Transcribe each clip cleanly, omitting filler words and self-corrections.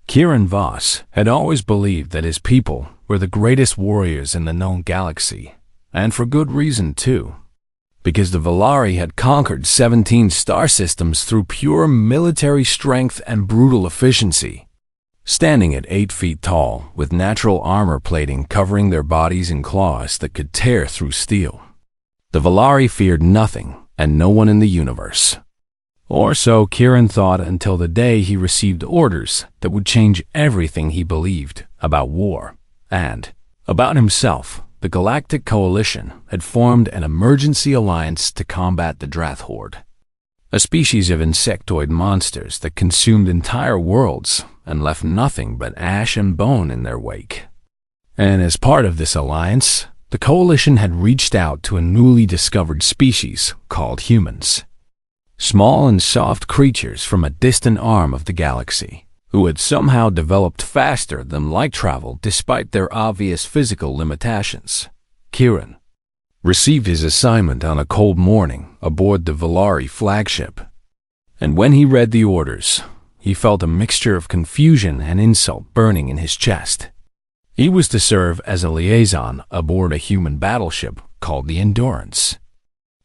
Kieran Voss had always believed that his people were the greatest warriors in the known galaxy, and for good reason too, because the Valari had conquered 17 star systems through pure military strength and brutal efficiency. Standing at 8 feet tall, with natural armor plating covering their bodies and claws that could tear through steel, the Valari feared nothing and no one in the universe. Or so Kieran thought until the day he received orders that would change everything he believed about war and about himself. The Galactic Coalition had formed an emergency alliance to combat the Drath Horde, a species of insectoid monsters that consumed entire worlds and left nothing but ash and bone in their wake. And as part of this alliance, the Coalition had reached out to a newly discovered species called humans. Small and soft creatures from a distant arm of the galaxy, who had somehow developed faster than light travel despite their obvious physical limitations. Kieran received his assignment on a cold morning aboard the Valari flagship, and when he read the orders, he felt a mixture of confusion and insult burning in his chest. He was to serve as a liaison aboard a human battleship called the Endurance,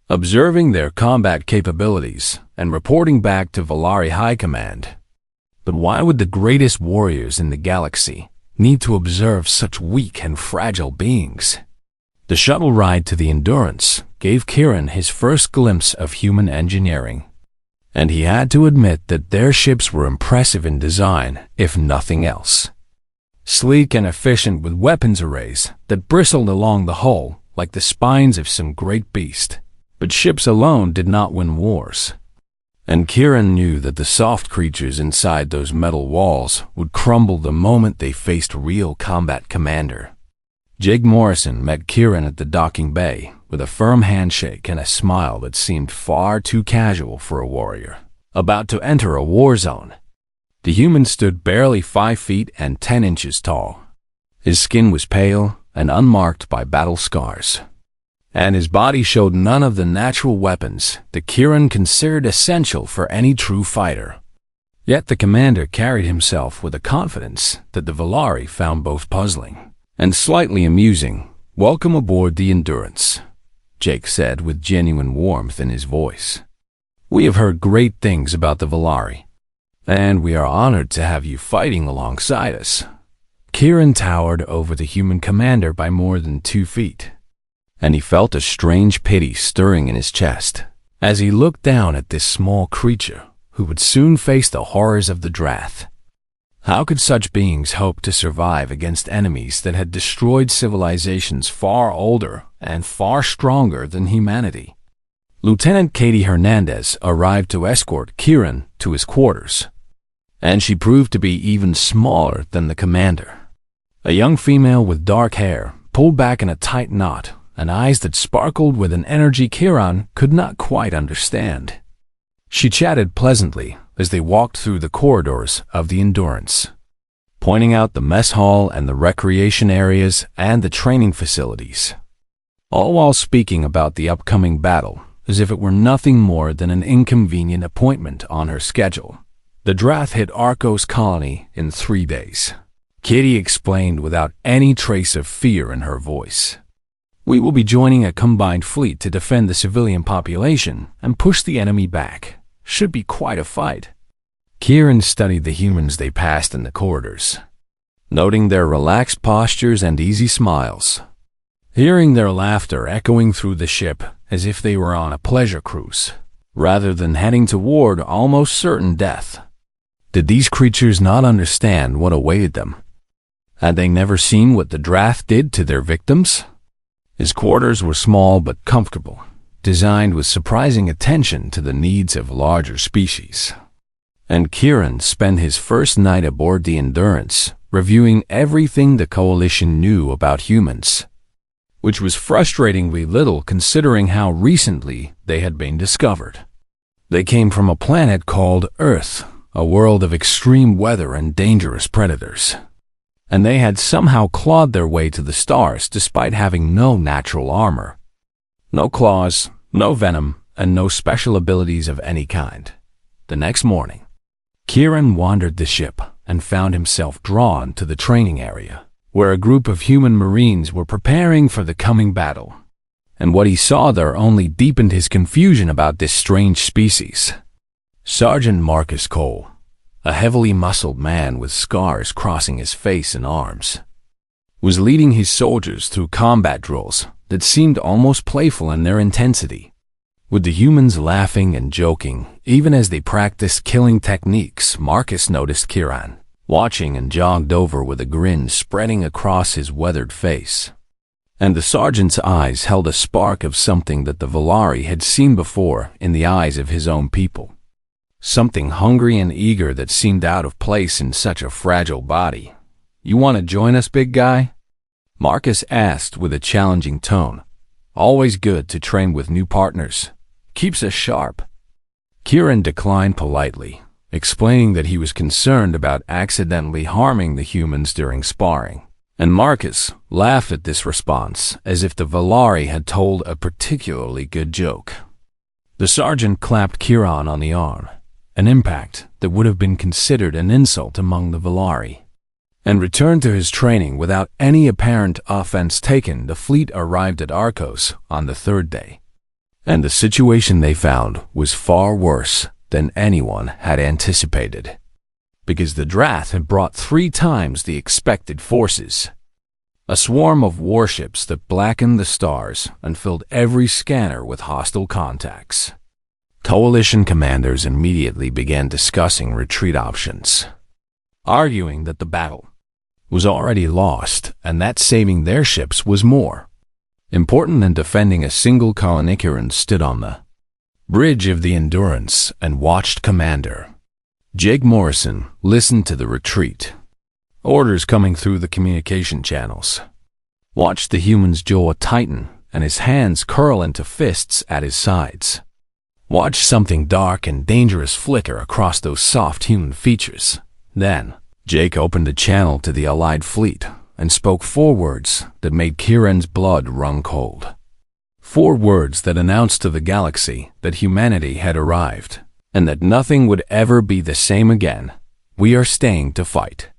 observing their combat capabilities and reporting back to Valari High Command. But why would the greatest warriors in the galaxy need to observe such weak and fragile beings? The shuttle ride to the Endurance gave Kieran his first glimpse of human engineering, and he had to admit that their ships were impressive in design, if nothing else. Sleek and efficient with weapons arrays that bristled along the hull like the spines of some great beast. But ships alone did not win wars, and Kieran knew that the soft creatures inside those metal walls would crumble the moment they faced real combat commander. Jake Morrison met Kieran at the docking bay with a firm handshake and a smile that seemed far too casual for a warrior about to enter a war zone. The human stood barely 5 feet and 10 inches tall. His skin was pale and unmarked by battle scars, and his body showed none of the natural weapons that Kieran considered essential for any true fighter. Yet the commander carried himself with a confidence that the Valari found both puzzling and slightly amusing. "Welcome aboard the Endurance," Jake said with genuine warmth in his voice. "We have heard great things about the Valari, and we are honored to have you fighting alongside us." Kieran towered over the human commander by more than 2 feet, and he felt a strange pity stirring in his chest as he looked down at this small creature who would soon face the horrors of the Drath. How could such beings hope to survive against enemies that had destroyed civilizations far older and far stronger than humanity? Lieutenant Katie Hernandez arrived to escort Kieran to his quarters, and she proved to be even smaller than the commander. A young female with dark hair, pulled back in a tight knot, and eyes that sparkled with an energy Kieran could not quite understand. She chatted pleasantly as they walked through the corridors of the Endurance, pointing out the mess hall and the recreation areas and the training facilities, all while speaking about the upcoming battle as if it were nothing more than an inconvenient appointment on her schedule. The Drath hit Arcos colony in 3 days, Kitty explained without any trace of fear in her voice. "We will be joining a combined fleet to defend the civilian population and push the enemy back. Should be quite a fight." Kieran studied the humans they passed in the corridors, noting their relaxed postures and easy smiles, hearing their laughter echoing through the ship as if they were on a pleasure cruise, rather than heading toward almost certain death. Did these creatures not understand what awaited them? Had they never seen what the Drath did to their victims? His quarters were small but comfortable, designed with surprising attention to the needs of larger species. And Kieran spent his first night aboard the Endurance reviewing everything the Coalition knew about humans, which was frustratingly little considering how recently they had been discovered. They came from a planet called Earth, a world of extreme weather and dangerous predators, and they had somehow clawed their way to the stars despite having no natural armor. No claws, no venom, and no special abilities of any kind. The next morning, Kieran wandered the ship, and found himself drawn to the training area, where a group of human Marines were preparing for the coming battle. And what he saw there only deepened his confusion about this strange species. Sergeant Marcus Cole, a heavily muscled man with scars crossing his face and arms, was leading his soldiers through combat drills that seemed almost playful in their intensity, with the humans laughing and joking even as they practiced killing techniques. Marcus noticed Kieran watching and jogged over with a grin spreading across his weathered face. And the sergeant's eyes held a spark of something that the Valari had seen before in the eyes of his own people. Something hungry and eager that seemed out of place in such a fragile body. "You want to join us, big guy?" Marcus asked with a challenging tone. "Always good to train with new partners. Keeps us sharp." Kieran declined politely, explaining that he was concerned about accidentally harming the humans during sparring. And Marcus laughed at this response as if the Valari had told a particularly good joke. The sergeant clapped Kieran on the arm, an impact that would have been considered an insult among the Valari, and returned to his training without any apparent offense taken. The fleet arrived at Arcos on the third day, and the situation they found was far worse than anyone had anticipated, because the Drath had brought 3 times the expected forces. A swarm of warships that blackened the stars and filled every scanner with hostile contacts. Coalition commanders immediately began discussing retreat options, arguing that the battle was already lost and that saving their ships was more important than defending a single colony. Kieran stood on the bridge of the Endurance and watched Commander Jake Morrison listened to the retreat orders coming through the communication channels, watched the human's jaw tighten and his hands curl into fists at his sides, watched something dark and dangerous flicker across those soft human features. Then Jake opened a channel to the Allied fleet and spoke 4 words that made Kieran's blood run cold. 4 words that announced to the galaxy that humanity had arrived, and that nothing would ever be the same again. "We are staying to fight."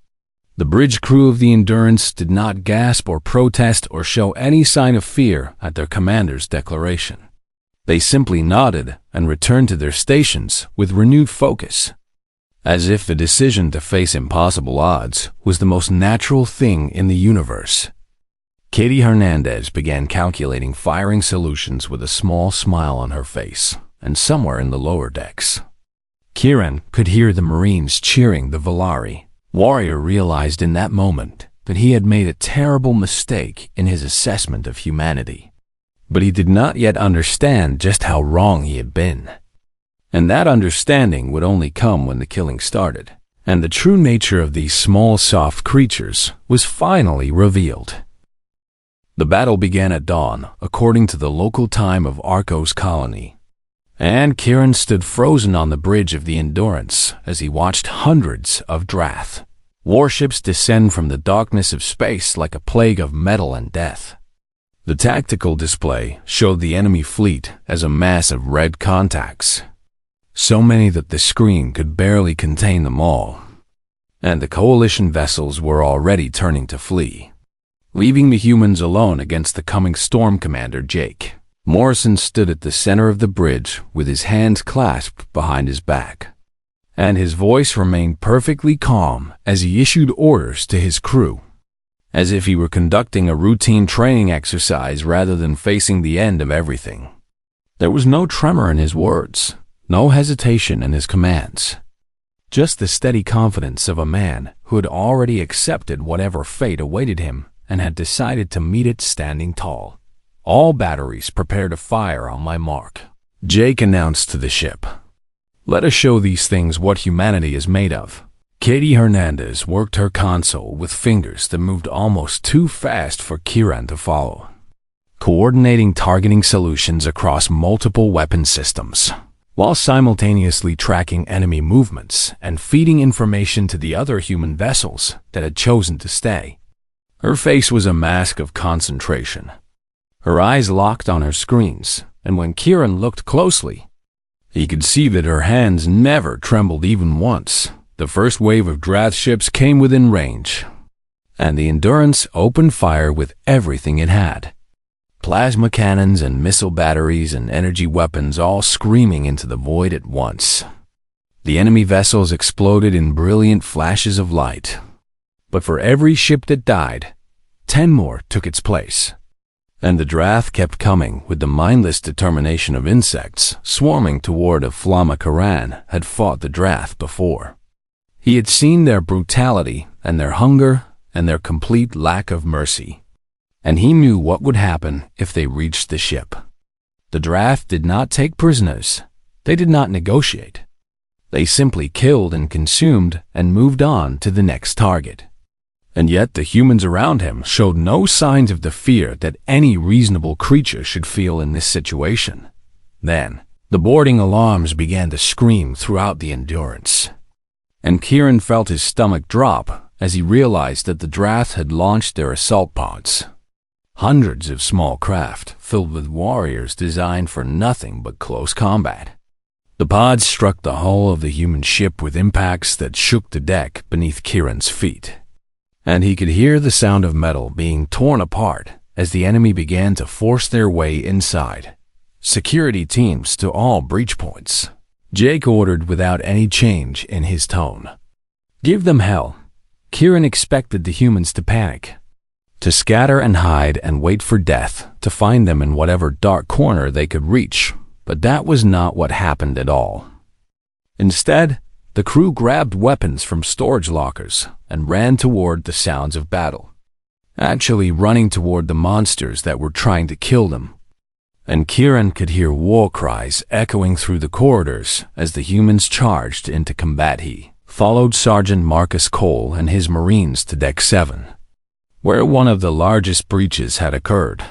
The bridge crew of the Endurance did not gasp or protest or show any sign of fear at their commander's declaration. They simply nodded and returned to their stations with renewed focus, as if the decision to face impossible odds was the most natural thing in the universe. Katie Hernandez began calculating firing solutions with a small smile on her face, and somewhere in the lower decks, Kieran could hear the Marines cheering the Valari. Warrior realized in that moment that he had made a terrible mistake in his assessment of humanity, but he did not yet understand just how wrong he had been. And that understanding would only come when the killing started, and the true nature of these small, soft creatures was finally revealed. The battle began at dawn, according to the local time of Arcos colony, and Kieran stood frozen on the bridge of the Endurance as he watched hundreds of Drath warships descend from the darkness of space like a plague of metal and death. The tactical display showed the enemy fleet as a mass of red contacts, so many that the screen could barely contain them all, and the coalition vessels were already turning to flee, leaving the humans alone against the coming storm. Commander Jake Morrison stood at the center of the bridge with his hands clasped behind his back, and his voice remained perfectly calm as he issued orders to his crew, as if he were conducting a routine training exercise rather than facing the end of everything. There was no tremor in his words, no hesitation in his commands, just the steady confidence of a man who had already accepted whatever fate awaited him and had decided to meet it standing tall. "All batteries prepare to fire on my mark," Jake announced to the ship. "Let us show these things what humanity is made of." Katie Hernandez worked her console with fingers that moved almost too fast for Kieran to follow, coordinating targeting solutions across multiple weapon systems, while simultaneously tracking enemy movements and feeding information to the other human vessels that had chosen to stay. Her face was a mask of concentration, her eyes locked on her screens, and when Kieran looked closely, he could see that her hands never trembled even once. The first wave of Drath ships came within range, and the Endurance opened fire with everything it had. Plasma cannons and missile batteries and energy weapons all screaming into the void at once. The enemy vessels exploded in brilliant flashes of light. But for every ship that died, 10 more took its place. And the Drath kept coming with the mindless determination of insects swarming toward a Flama Karan had fought the Drath before. He had seen their brutality and their hunger and their complete lack of mercy. And he knew what would happen if they reached the ship. The Drath did not take prisoners. They did not negotiate. They simply killed and consumed and moved on to the next target. And yet the humans around him showed no signs of the fear that any reasonable creature should feel in this situation. Then, the boarding alarms began to scream throughout the Endurance. And Kieran felt his stomach drop as he realized that the Drath had launched their assault pods. Hundreds of small craft filled with warriors designed for nothing but close combat. The pods struck the hull of the human ship with impacts that shook the deck beneath Kieran's feet. And he could hear the sound of metal being torn apart as the enemy began to force their way inside. Security teams to all breach points. Jake ordered without any change in his tone. Give them hell. Kieran expected the humans to panic, to scatter and hide and wait for death to find them in whatever dark corner they could reach, but that was not what happened at all. Instead, the crew grabbed weapons from storage lockers and ran toward the sounds of battle, actually running toward the monsters that were trying to kill them. And Kieran could hear war cries echoing through the corridors as the humans charged into combat. He followed Sergeant Marcus Cole and his Marines to Deck 7, where one of the largest breaches had occurred.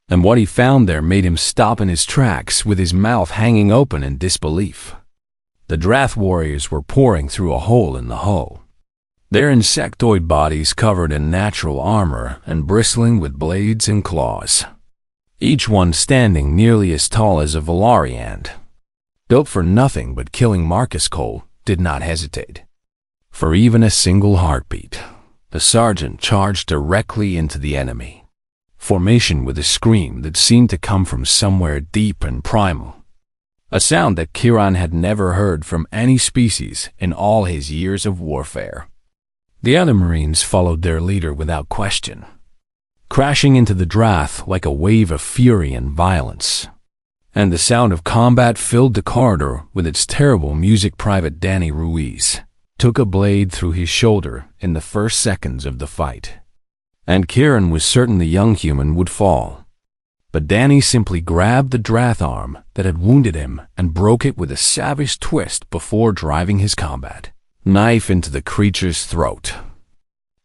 And what he found there made him stop in his tracks with his mouth hanging open in disbelief. The Drath warriors were pouring through a hole in the hull, their insectoid bodies covered in natural armor and bristling with blades and claws, each one standing nearly as tall as a Valarian. Built for nothing but killing, Marcus Cole did not hesitate. For even a single heartbeat, the sergeant charged directly into the enemy formation with a scream that seemed to come from somewhere deep and primal, a sound that Kieran had never heard from any species in all his years of warfare. The other Marines followed their leader without question, crashing into the Drath like a wave of fury and violence. And the sound of combat filled the corridor with its terrible music. Private Danny Ruiz took a blade through his shoulder in the first seconds of the fight, and Kieran was certain the young human would fall. But Danny simply grabbed the Drath arm that had wounded him and broke it with a savage twist before driving his combat knife into the creature's throat.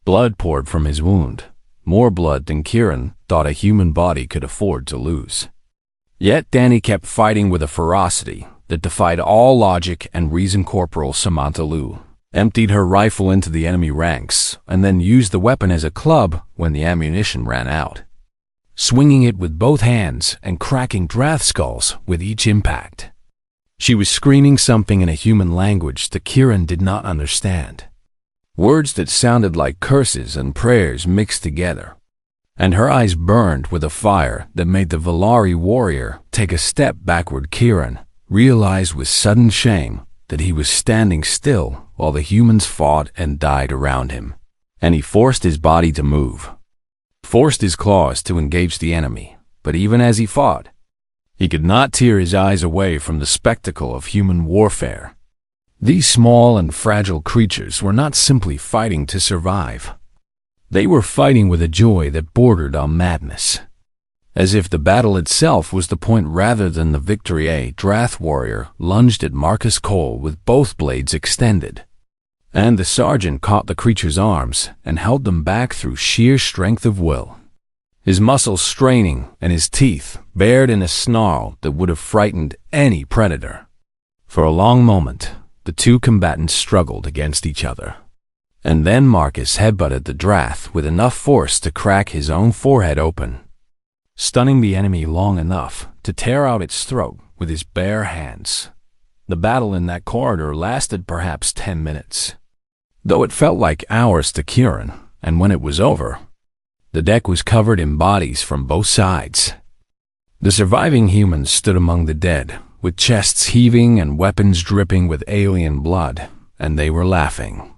Blood poured from his wound, more blood than Kieran thought a human body could afford to lose. Yet Danny kept fighting with a ferocity that defied all logic and reason. Corporal Samantha Liu emptied her rifle into the enemy ranks and then used the weapon as a club when the ammunition ran out, swinging it with both hands and cracking Drath skulls with each impact. She was screaming something in a human language that Kieran did not understand, words that sounded like curses and prayers mixed together. And her eyes burned with a fire that made the Valari warrior take a step backward. Kieran realized with sudden shame that he was standing still while the humans fought and died around him, and he forced his body to move, forced his claws to engage the enemy. But even as he fought, he could not tear his eyes away from the spectacle of human warfare. These small and fragile creatures were not simply fighting to survive. They were fighting with a joy that bordered on madness, as if the battle itself was the point rather than the victory. A Drath warrior lunged at Marcus Cole with both blades extended, and the sergeant caught the creature's arms and held them back through sheer strength of will, his muscles straining and his teeth bared in a snarl that would have frightened any predator. For a long moment, the two combatants struggled against each other. And then Marcus headbutted the Drath with enough force to crack his own forehead open, stunning the enemy long enough to tear out its throat with his bare hands. The battle in that corridor lasted perhaps 10 minutes, though it felt like hours to Kieran, and when it was over, the deck was covered in bodies from both sides. The surviving humans stood among the dead, with chests heaving and weapons dripping with alien blood, and they were laughing.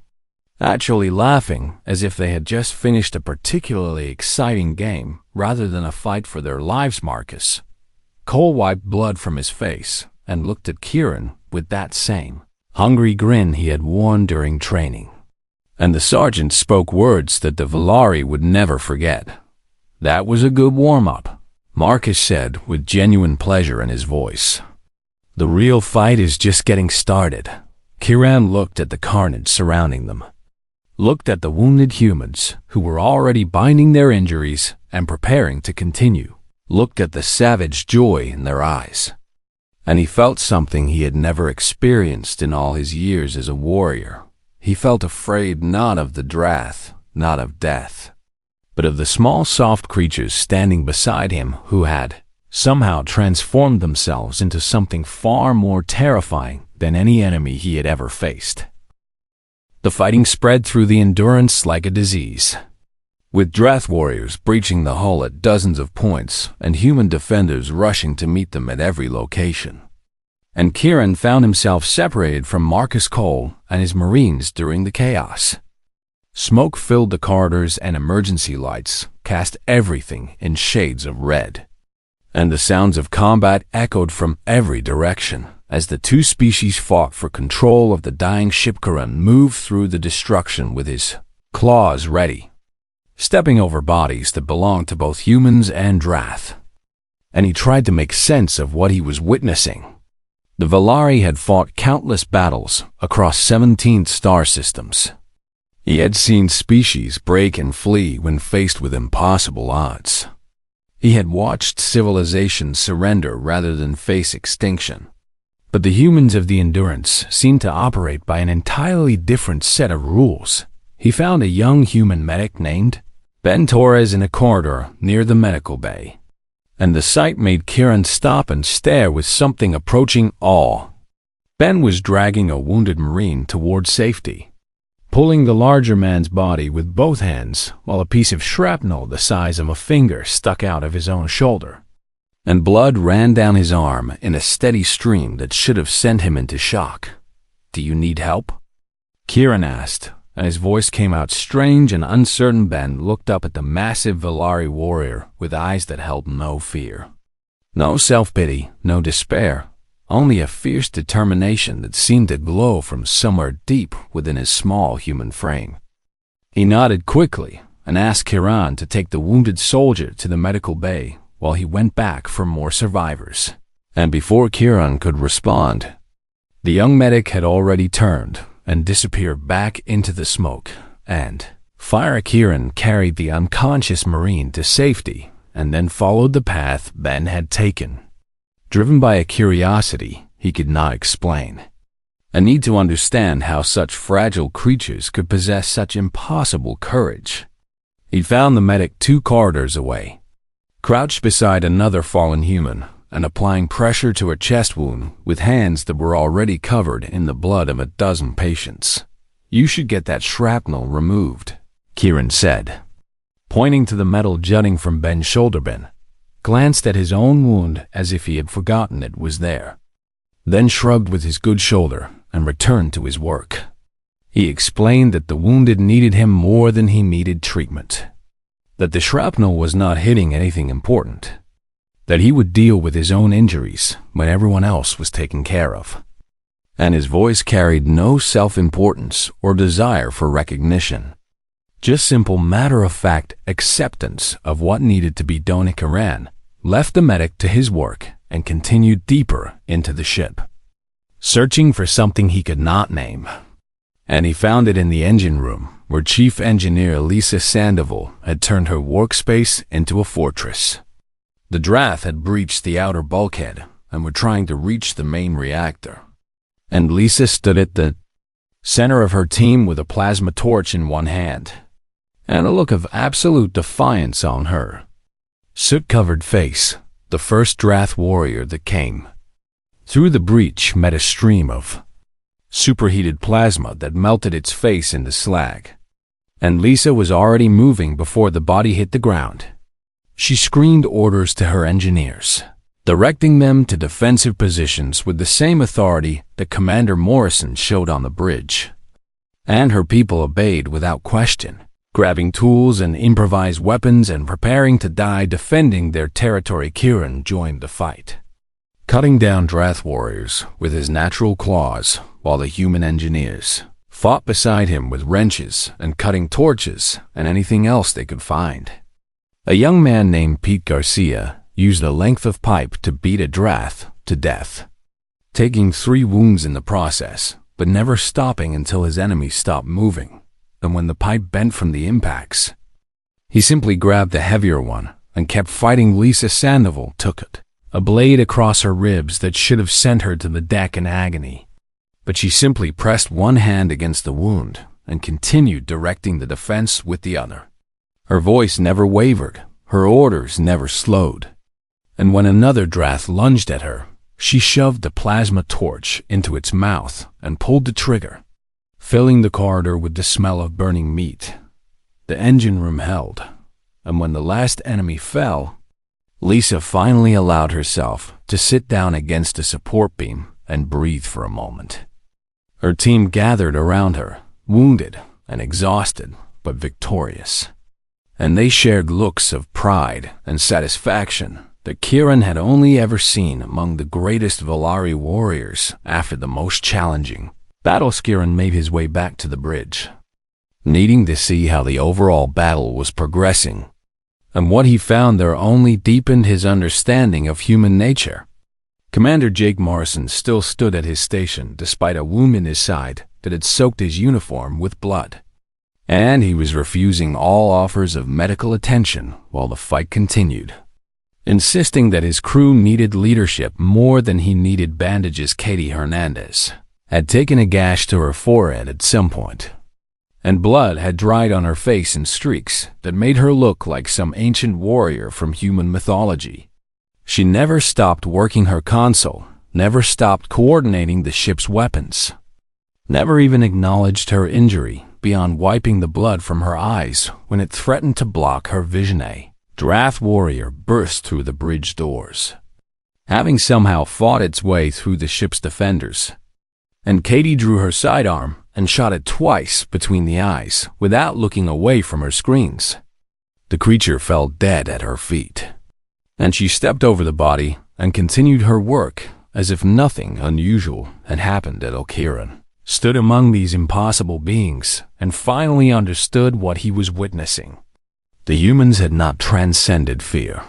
Actually laughing as if they had just finished a particularly exciting game rather than a fight for their lives. Marcus Cole wiped blood from his face and looked at Kieran with that same hungry grin he had worn during training. And the sergeant spoke words that the Valari would never forget. "That was a good warm-up," Marcus said with genuine pleasure in his voice. "The real fight is just getting started." Kieran looked at the carnage surrounding them, looked at the wounded humans who were already binding their injuries and preparing to continue, looked at the savage joy in their eyes. And he felt something he had never experienced in all his years as a warrior. He felt afraid not of the Drath, not of death, but of the small soft creatures standing beside him who had somehow transformed themselves into something far more terrifying than any enemy he had ever faced. The fighting spread through the Endurance like a disease, with Drath warriors breaching the hull at dozens of points and human defenders rushing to meet them at every location. And Kieran found himself separated from Marcus Cole and his Marines during the chaos. Smoke filled the corridors and emergency lights cast everything in shades of red. And the sounds of combat echoed from every direction as the two species fought for control of the dying ship. Kieran moved through the destruction with his claws ready, stepping over bodies that belonged to both humans and Drath. And he tried to make sense of what he was witnessing. The Valari had fought countless battles across 17 star systems. He had seen species break and flee when faced with impossible odds. He had watched civilizations surrender rather than face extinction. But the humans of the Endurance seemed to operate by an entirely different set of rules. He found a young human medic named Ben Torres in a corridor near the medical bay, and the sight made Kieran stop and stare with something approaching awe. Ben was dragging a wounded Marine towards safety, pulling the larger man's body with both hands while a piece of shrapnel the size of a finger stuck out of his own shoulder, and blood ran down his arm in a steady stream that should have sent him into shock. "Do you need help?" Kieran asked, and his voice came out strange and uncertain. Ben looked up at the massive Valari warrior with eyes that held no fear. No self-pity, no despair, only a fierce determination that seemed to glow from somewhere deep within his small human frame. He nodded quickly and asked Kieran to take the wounded soldier to the medical bay while he went back for more survivors. And before Kieran could respond, the young medic had already turned and disappeared back into the smoke, and Kieran carried the unconscious Marine to safety and then followed the path Ben had taken, driven by a curiosity he could not explain, a need to understand how such fragile creatures could possess such impossible courage. He found the medic 2 corridors away, crouched beside another fallen human and applying pressure to a chest wound with hands that were already covered in the blood of a dozen patients. "You should get that shrapnel removed," Kieran said, pointing to the metal jutting from Ben's shoulder. Ben glanced at his own wound as if he had forgotten it was there, then shrugged with his good shoulder and returned to his work. He explained that the wounded needed him more than he needed treatment, that the shrapnel was not hitting anything important, that he would deal with his own injuries when everyone else was taken care of. And his voice carried no self-importance or desire for recognition, just simple matter-of-fact acceptance of what needed to be done. Kieran left the medic to his work and continued deeper into the ship, searching for something he could not name. And he found it in the engine room, where Chief Engineer Lisa Sandoval had turned her workspace into a fortress. The Drath had breached the outer bulkhead and were trying to reach the main reactor, and Lisa stood at the center of her team with a plasma torch in one hand, and a look of absolute defiance on her soot-covered face, the first Drath warrior that came Through the breach met a stream of superheated plasma that melted its face into slag, and Lisa was already moving before the body hit the ground. She screamed orders to her engineers, directing them to defensive positions with the same authority that Commander Morrison showed on the bridge. And her people obeyed without question, grabbing tools and improvised weapons and preparing to die defending their territory. Kieran joined the fight, cutting down Drath warriors with his natural claws, while the human engineers fought beside him with wrenches and cutting torches and anything else they could find. A young man named Pete Garcia used a length of pipe to beat a Drath to death, taking 3 wounds in the process, but never stopping until his enemy stopped moving. And when the pipe bent from the impacts, he simply grabbed the heavier one and kept fighting. Lisa Sandoval took it, a blade across her ribs that should have sent her to the deck in agony. But she simply pressed one hand against the wound and continued directing the defense with the other. Her voice never wavered, her orders never slowed. And when another Drath lunged at her, she shoved the plasma torch into its mouth and pulled the trigger, filling the corridor with the smell of burning meat. The engine room held, and when the last enemy fell, Lisa finally allowed herself to sit down against a support beam and breathe for a moment. Her team gathered around her, wounded and exhausted, but victorious. And they shared looks of pride and satisfaction that Kieran had only ever seen among the greatest Volari warriors. After the most challenging battles, Kieran made his way back to the bridge, needing to see how the overall battle was progressing. And what he found there only deepened his understanding of human nature. Commander Jake Morrison still stood at his station despite a wound in his side that had soaked his uniform with blood. And he was refusing all offers of medical attention while the fight continued, insisting that his crew needed leadership more than he needed bandages. Katie Hernandez had taken a gash to her forehead at some point, and blood had dried on her face in streaks that made her look like some ancient warrior from human mythology. She never stopped working her console, never stopped coordinating the ship's weapons, never even acknowledged her injury beyond wiping the blood from her eyes when it threatened to block her vision. A Drath warrior burst through the bridge doors, having somehow fought its way through the ship's defenders, and Katie drew her sidearm and shot it twice between the eyes without looking away from her screens. The creature fell dead at her feet, and she stepped over the body and continued her work as if nothing unusual had happened at Kieran stood among these impossible beings and finally understood what he was witnessing. The humans had not transcended fear.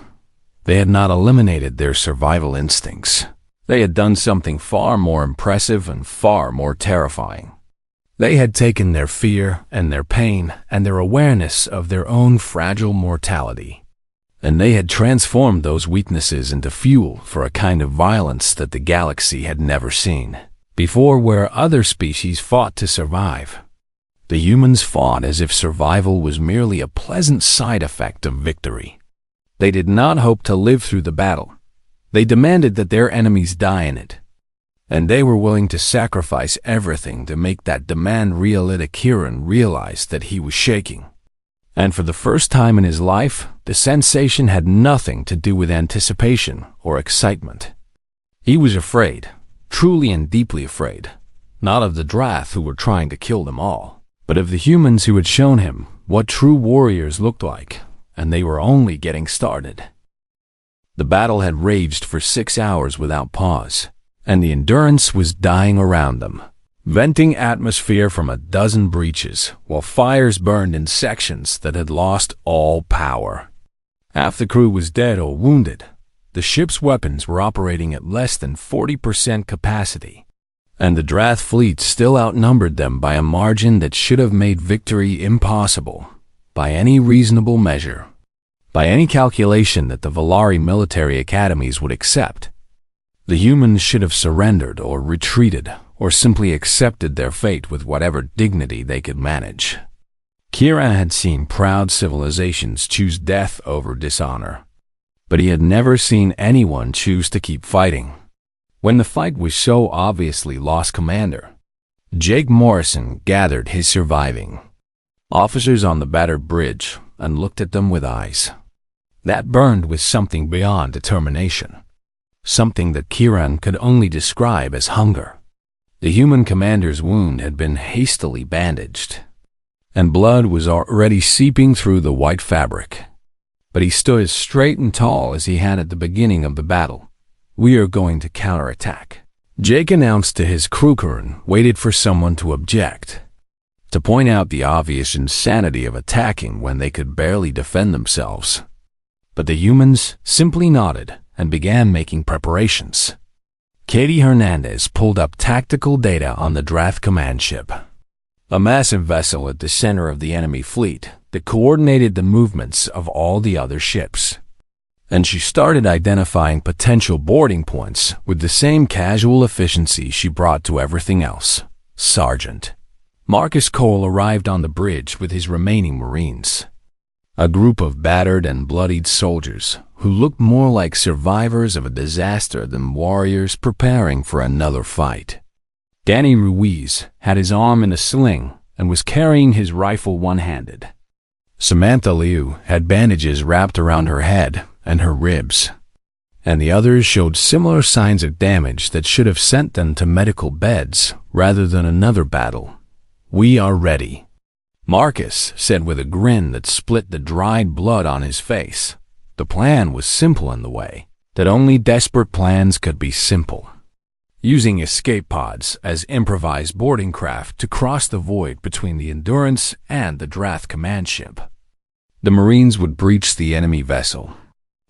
They had not eliminated their survival instincts. They had done something far more impressive and far more terrifying. They had taken their fear and their pain and their awareness of their own fragile mortality, and they had transformed those weaknesses into fuel for a kind of violence that the galaxy had never seen before. Where other species fought to survive, the humans fought as if survival was merely a pleasant side effect of victory. They did not hope to live through the battle. They demanded that their enemies die in it, and they were willing to sacrifice everything to make that demand real. Kieran realized that he was shaking, and for the first time in his life, the sensation had nothing to do with anticipation or excitement. He was afraid, truly and deeply afraid, not of the Drath who were trying to kill them all, but of the humans who had shown him what true warriors looked like, and they were only getting started. The battle had raged for 6 hours without pause, and the Endurance was dying around them, venting atmosphere from a dozen breaches, while fires burned in sections that had lost all power. Half the crew was dead or wounded. The ship's weapons were operating at less than 40% capacity, and the Drath fleet still outnumbered them by a margin that should have made victory impossible by any reasonable measure, by any calculation that the Volari military academies would accept. The humans should have surrendered or retreated or simply accepted their fate with whatever dignity they could manage. Kieran had seen proud civilizations choose death over dishonor, but he had never seen anyone choose to keep fighting. When the fight was so obviously lost, Commander Jake Morrison gathered his surviving officers on the battered bridge and looked at them with eyes that burned with something beyond determination, something that Kieran could only describe as hunger. The human commander's wound had been hastily bandaged, and blood was already seeping through the white fabric. But he stood as straight and tall as he had at the beginning of the battle. "We are going to counterattack," Jake announced to his crew and waited for someone to object, to point out the obvious insanity of attacking when they could barely defend themselves. But the humans simply nodded and began making preparations. Katie Hernandez pulled up tactical data on the Drath command ship, a massive vessel at the center of the enemy fleet that coordinated the movements of all the other ships. And she started identifying potential boarding points with the same casual efficiency she brought to everything else. Sergeant Marcus Cole arrived on the bridge with his remaining Marines, a group of battered and bloodied soldiers who looked more like survivors of a disaster than warriors preparing for another fight. Danny Ruiz had his arm in a sling and was carrying his rifle one-handed. Samantha Liu had bandages wrapped around her head and her ribs, and the others showed similar signs of damage that should have sent them to medical beds rather than another battle. "We are ready," Marcus said with a grin that split the dried blood on his face. The plan was simple in the way that only desperate plans could be simple. Using escape pods as improvised boarding craft to cross the void between the Endurance and the Drath command ship, the Marines would breach the enemy vessel,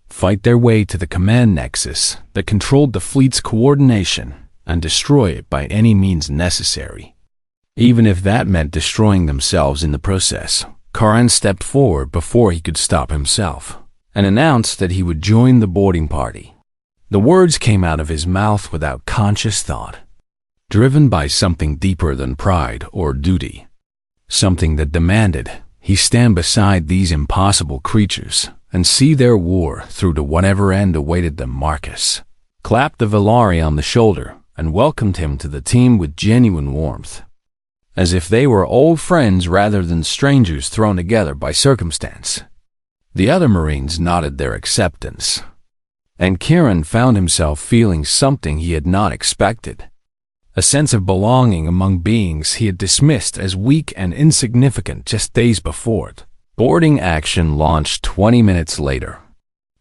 fight their way to the command nexus that controlled the fleet's coordination, and destroy it by any means necessary. Even if that meant destroying themselves in the process, Karan stepped forward before he could stop himself and announced that he would join the boarding party. The words came out of his mouth without conscious thought, driven by something deeper than pride or duty, something that demanded he stand beside these impossible creatures and see their war through to whatever end awaited them. Marcus clapped the Valari on the shoulder and welcomed him to the team with genuine warmth, as if they were old friends rather than strangers thrown together by circumstance. The other Marines nodded their acceptance, and Kieran found himself feeling something he had not expected, a sense of belonging among beings he had dismissed as weak and insignificant just days before. Boarding action launched 20 minutes later,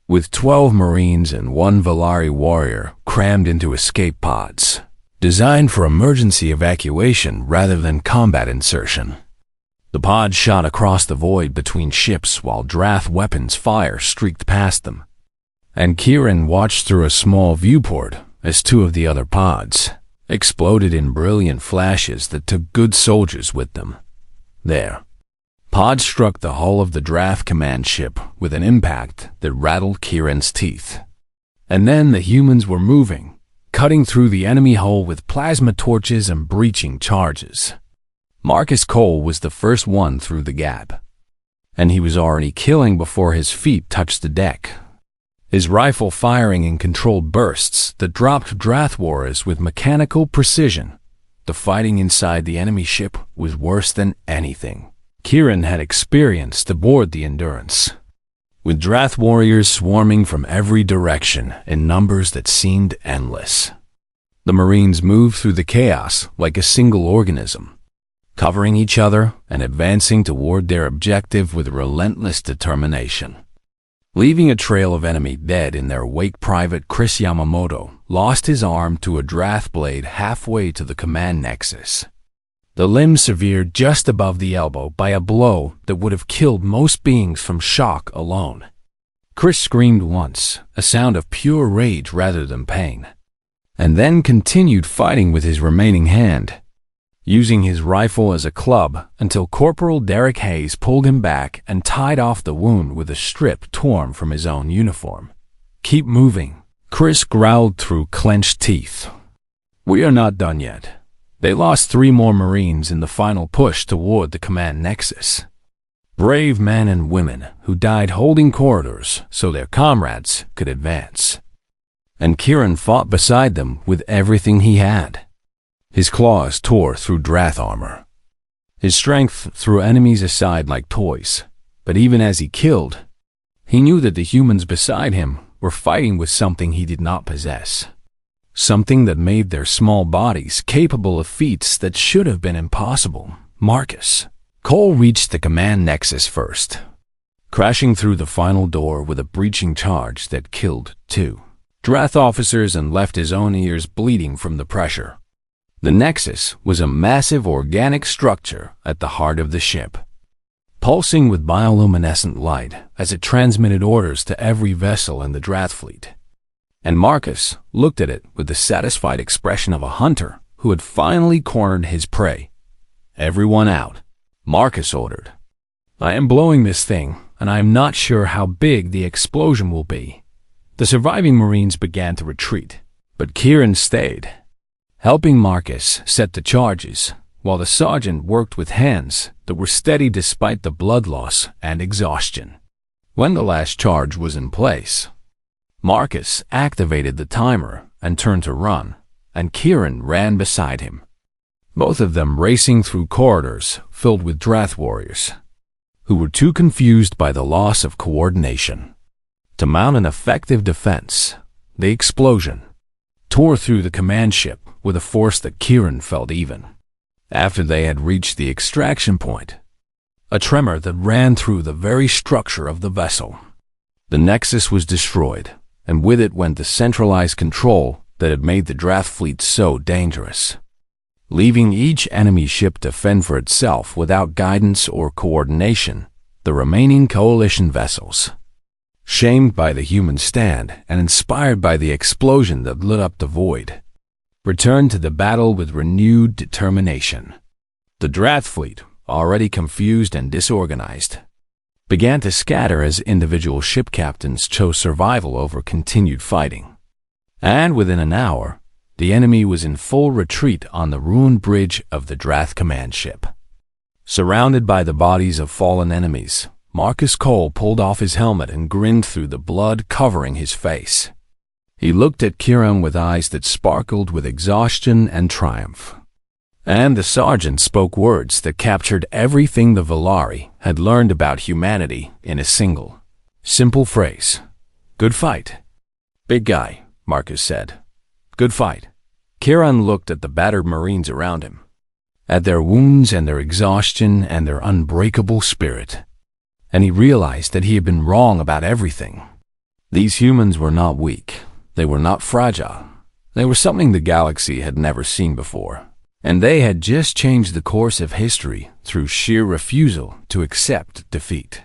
with 12 Marines and 1 Valari warrior crammed into escape pods, designed for emergency evacuation rather than combat insertion. The pods shot across the void between ships while Drath weapons fire streaked past them, and Kieran watched through a small viewport as 2 of the other pods exploded in brilliant flashes that took good soldiers with them. There, pods struck the hull of the Drath command ship with an impact that rattled Kieran's teeth. And then the humans were moving, cutting through the enemy hull with plasma torches and breaching charges. Marcus Cole was the first one through the gap, and he was already killing before his feet touched the deck, his rifle firing in controlled bursts that dropped Drath warriors with mechanical precision. The fighting inside the enemy ship was worse than anything Kieran had experienced aboard the Endurance, with Drath warriors swarming from every direction in numbers that seemed endless. The Marines moved through the chaos like a single organism, covering each other and advancing toward their objective with relentless determination. Leaving a trail of enemy dead in their wake, Private Chris Yamamoto lost his arm to a Drath blade halfway to the command nexus, the limb severed just above the elbow by a blow that would have killed most beings from shock alone. Chris screamed once, a sound of pure rage rather than pain, and then continued fighting with his remaining hand, using his rifle as a club until Corporal Derek Hayes pulled him back and tied off the wound with a strip torn from his own uniform. "Keep moving," Chris growled through clenched teeth. "We are not done yet." They lost 3 more Marines in the final push toward the command nexus. Brave men and women who died holding corridors so their comrades could advance. and Kieran fought beside them with everything he had. His claws tore through Drath armor. His strength threw enemies aside like toys, but even as he killed, he knew that the humans beside him were fighting with something he did not possess. Something that made their small bodies capable of feats that should have been impossible. Marcus. Cole reached the command nexus first, crashing through the final door with a breaching charge that killed 2 Drath officers and left his own ears bleeding from the pressure. The nexus was a massive organic structure at the heart of the ship, pulsing with bioluminescent light as it transmitted orders to every vessel in the Drath fleet. And Marcus looked at it with the satisfied expression of a hunter who had finally cornered his prey. "Everyone out," Marcus ordered. "I am blowing this thing, and I am not sure how big the explosion will be." The surviving Marines began to retreat, but Kieran stayed, helping Marcus set the charges, while the sergeant worked with hands that were steady despite the blood loss and exhaustion. When the last charge was in place, Marcus activated the timer and turned to run, and Kieran ran beside him, both of them racing through corridors filled with Drath warriors, who were too confused by the loss of coordination to mount an effective defense. The explosion tore through the command ship with a force that Kieran felt even after they had reached the extraction point, a tremor that ran through the very structure of the vessel. The nexus was destroyed, and with it went the centralized control that had made the Drath fleet so dangerous, leaving each enemy ship to fend for itself without guidance or coordination. The remaining coalition vessels, shamed by the human stand and inspired by the explosion that lit up the void, returned to the battle with renewed determination. The Drath fleet, already confused and disorganized, began to scatter as individual ship captains chose survival over continued fighting. And within an hour, the enemy was in full retreat on the ruined bridge of the Drath command ship. Surrounded by the bodies of fallen enemies, Marcus Cole pulled off his helmet and grinned through the blood covering his face. He looked at Kieran with eyes that sparkled with exhaustion and triumph. And the sergeant spoke words that captured everything the Valari had learned about humanity in a single, simple phrase. "Good fight." "Big guy," Marcus said. "Good fight." Kieran looked at the battered Marines around him, at their wounds and their exhaustion and their unbreakable spirit, and he realized that he had been wrong about everything. These humans were not weak. They were not fragile. They were something the galaxy had never seen before, and they had just changed the course of history through sheer refusal to accept defeat.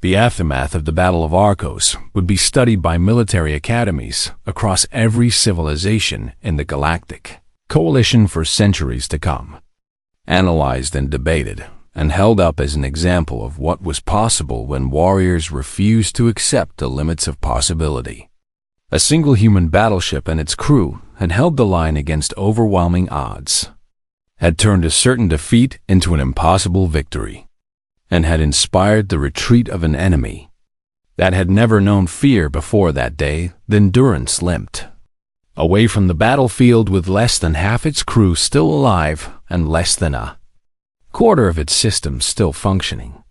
The aftermath of the Battle of Arcos would be studied by military academies across every civilization in the Galactic Coalition for centuries to come, analyzed and debated, and held up as an example of what was possible when warriors refused to accept the limits of possibility. A single human battleship and its crew had held the line against overwhelming odds, had turned a certain defeat into an impossible victory, and had inspired the retreat of an enemy that had never known fear before that day. The Endurance limped away from the battlefield with less than half its crew still alive and less than a quarter of its systems still functioning.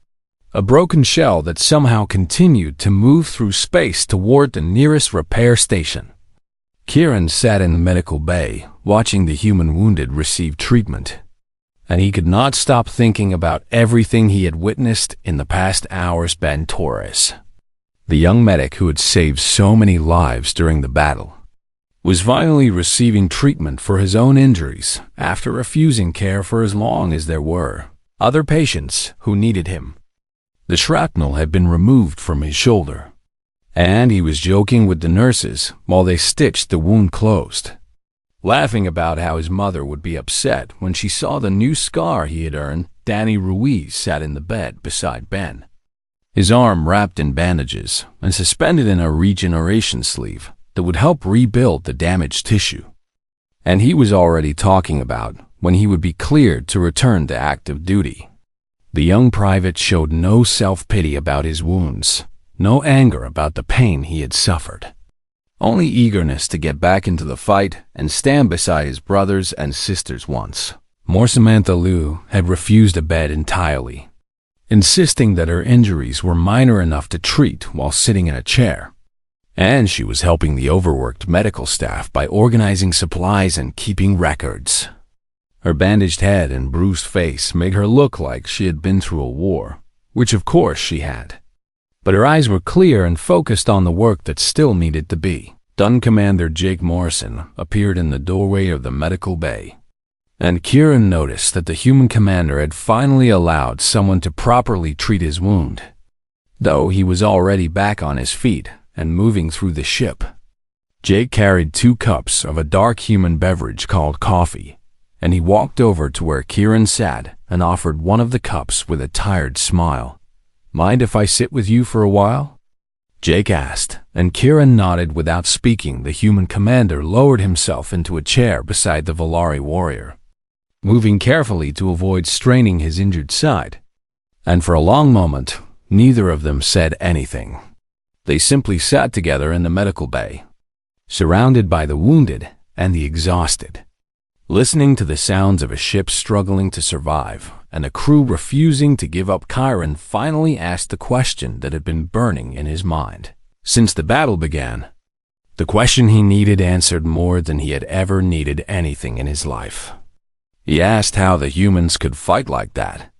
A broken shell that somehow continued to move through space toward the nearest repair station. Kieran sat in the medical bay, watching the human wounded receive treatment, and he could not stop thinking about everything he had witnessed in the past hours. Ben Torres, the young medic who had saved so many lives during the battle, was finally receiving treatment for his own injuries after refusing care for as long as there were other patients who needed him. The shrapnel had been removed from his shoulder, and he was joking with the nurses while they stitched the wound closed, laughing about how his mother would be upset when she saw the new scar he had earned. Danny Ruiz sat in the bed beside Ben, his arm wrapped in bandages and suspended in a regeneration sleeve that would help rebuild the damaged tissue. And he was already talking about when he would be cleared to return to active duty. The young private showed no self-pity about his wounds, no anger about the pain he had suffered. only eagerness to get back into the fight and stand beside his brothers and sisters once more. Samantha Lou had refused a bed entirely, insisting that her injuries were minor enough to treat while sitting in a chair. And she was helping the overworked medical staff by organizing supplies and keeping records. Her bandaged head and bruised face made her look like she had been through a war, which of course she had. But her eyes were clear and focused on the work that still needed to be done. Commander Jake Morrison appeared in the doorway of the medical bay, and Kieran noticed that the human commander had finally allowed someone to properly treat his wound, though he was already back on his feet and moving through the ship. Jake carried 2 cups of a dark human beverage called coffee, and he walked over to where Kieran sat and offered one of the cups with a tired smile. "Mind if I sit with you for a while?" Jake asked, and Kieran nodded without speaking. The human commander lowered himself into a chair beside the Valari warrior, moving carefully to avoid straining his injured side. And for a long moment, neither of them said anything. They simply sat together in the medical bay, surrounded by the wounded and the exhausted, listening to the sounds of a ship struggling to survive and a crew refusing to give up. Kieran finally asked the question that had been burning in his mind since the battle began. The question he needed answered more than he had ever needed anything in his life. He asked how the humans could fight like that,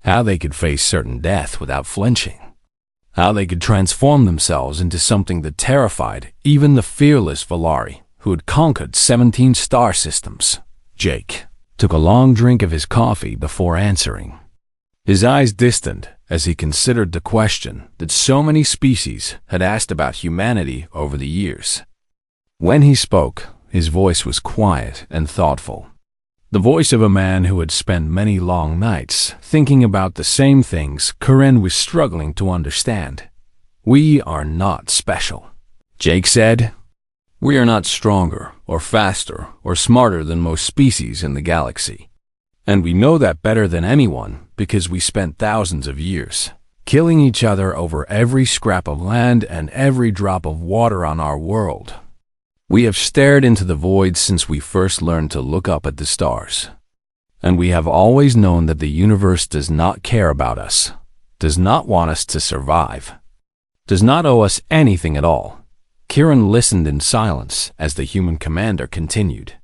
how they could face certain death without flinching, how they could transform themselves into something that terrified even the fearless Valari, who had conquered 17 star systems. Jake took a long drink of his coffee before answering, his eyes distant as he considered the question that so many species had asked about humanity over the years. When he spoke, his voice was quiet and thoughtful, the voice of a man who had spent many long nights thinking about the same things Kieran was struggling to understand. "We are not special," Jake said. "We are not stronger or faster or smarter than most species in the galaxy. And we know that better than anyone because we spent thousands of years killing each other over every scrap of land and every drop of water on our world. We have stared into the void since we first learned to look up at the stars. And we have always known that the universe does not care about us, does not want us to survive, does not owe us anything at all." Kieran listened in silence as the human commander continued,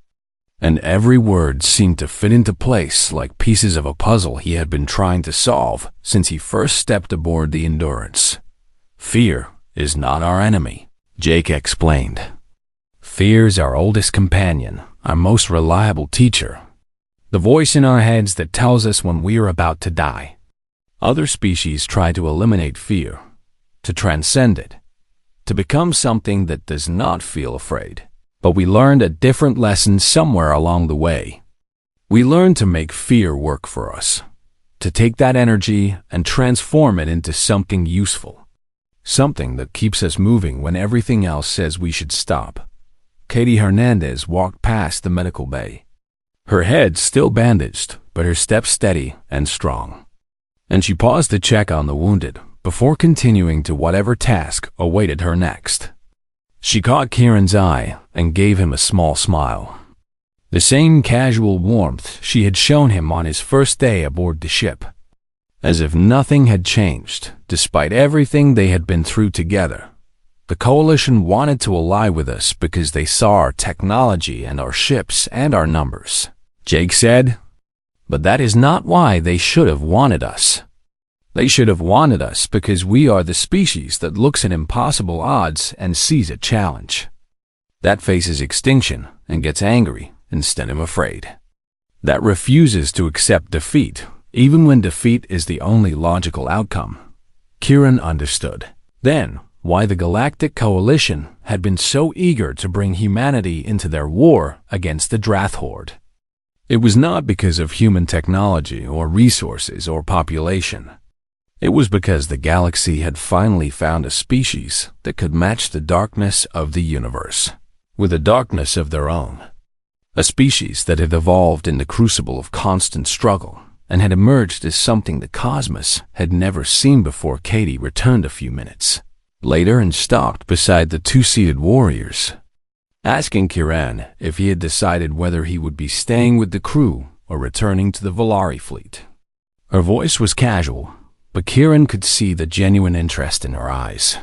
and every word seemed to fit into place like pieces of a puzzle he had been trying to solve since he first stepped aboard the Endurance. "Fear is not our enemy," Jake explained. "Fear is our oldest companion, our most reliable teacher, the voice in our heads that tells us when we are about to die. Other species try to eliminate fear, to transcend it, to become something that does not feel afraid. But we learned a different lesson somewhere along the way. We learned to make fear work for us, to take that energy and transform it into something useful, something that keeps us moving when everything else says we should stop." Katie Hernandez walked past the medical bay, her head still bandaged, but her steps steady and strong. And she paused to check on the wounded before continuing to whatever task awaited her next. She caught Kieran's eye and gave him a small smile, the same casual warmth she had shown him on his first day aboard the ship, as if nothing had changed despite everything they had been through together. "The Coalition wanted to ally with us because they saw our technology and our ships and our numbers," Jake said. "But that is not why they should have wanted us. They should have wanted us because we are the species that looks at impossible odds and sees a challenge, that faces extinction and gets angry instead of afraid, that refuses to accept defeat even when defeat is the only logical outcome." Kieran understood then why the Galactic Coalition had been so eager to bring humanity into their war against the Drath Horde. It was not because of human technology or resources or population. It was because the galaxy had finally found a species that could match the darkness of the universe, with a darkness of their own. A species that had evolved in the crucible of constant struggle and had emerged as something the cosmos had never seen before. Katie returned a few minutes later and stopped beside the two-seated warriors, asking Kieran if he had decided whether he would be staying with the crew or returning to the Volari fleet. Her voice was casual, but Kieran could see the genuine interest in her eyes,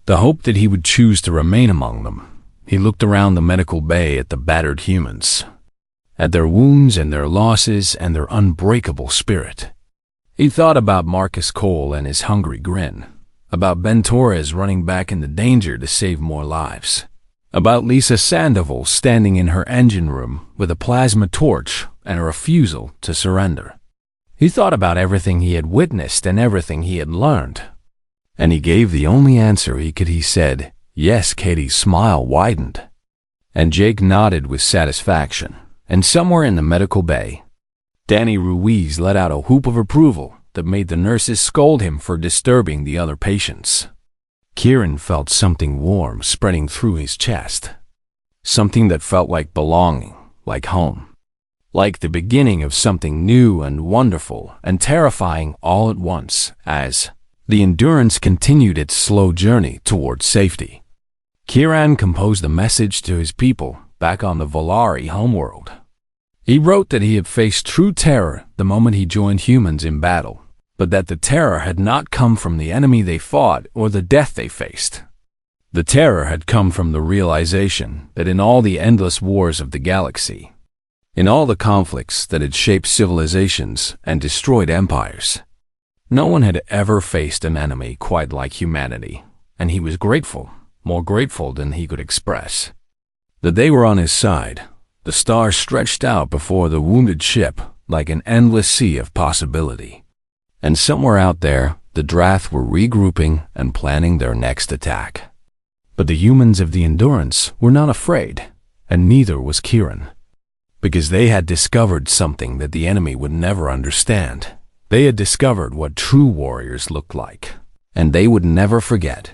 the hope that he would choose to remain among them. He looked around the medical bay at the battered humans, at their wounds and their losses and their unbreakable spirit. He thought about Marcus Cole and his hungry grin, about Ben Torres running back into danger to save more lives, about Lisa Sandoval standing in her engine room with a plasma torch and a refusal to surrender. He thought about everything he had witnessed and everything he had learned, and he gave the only answer he could. He said, "Yes." Katie's smile widened, and Jake nodded with satisfaction. And somewhere in the medical bay, Danny Ruiz let out a whoop of approval that made the nurses scold him for disturbing the other patients. Kieran felt something warm spreading through his chest, something that felt like belonging, like home, like the beginning of something new and wonderful and terrifying all at once as the Endurance continued its slow journey towards safety. Kieran composed a message to his people back on the Volari homeworld. He wrote that he had faced true terror the moment he joined humans in battle, but that the terror had not come from the enemy they fought or the death they faced. The terror had come from the realization that in all the endless wars of the galaxy, in all the conflicts that had shaped civilizations and destroyed empires, no one had ever faced an enemy quite like humanity, and he was grateful, more grateful than he could express, that they were on his side. The stars stretched out before the wounded ship like an endless sea of possibility. And somewhere out there, the Drath were regrouping and planning their next attack. But the humans of the Endurance were not afraid, and neither was Kieran, because they had discovered something that the enemy would never understand. They had discovered what true warriors looked like, and they would never forget.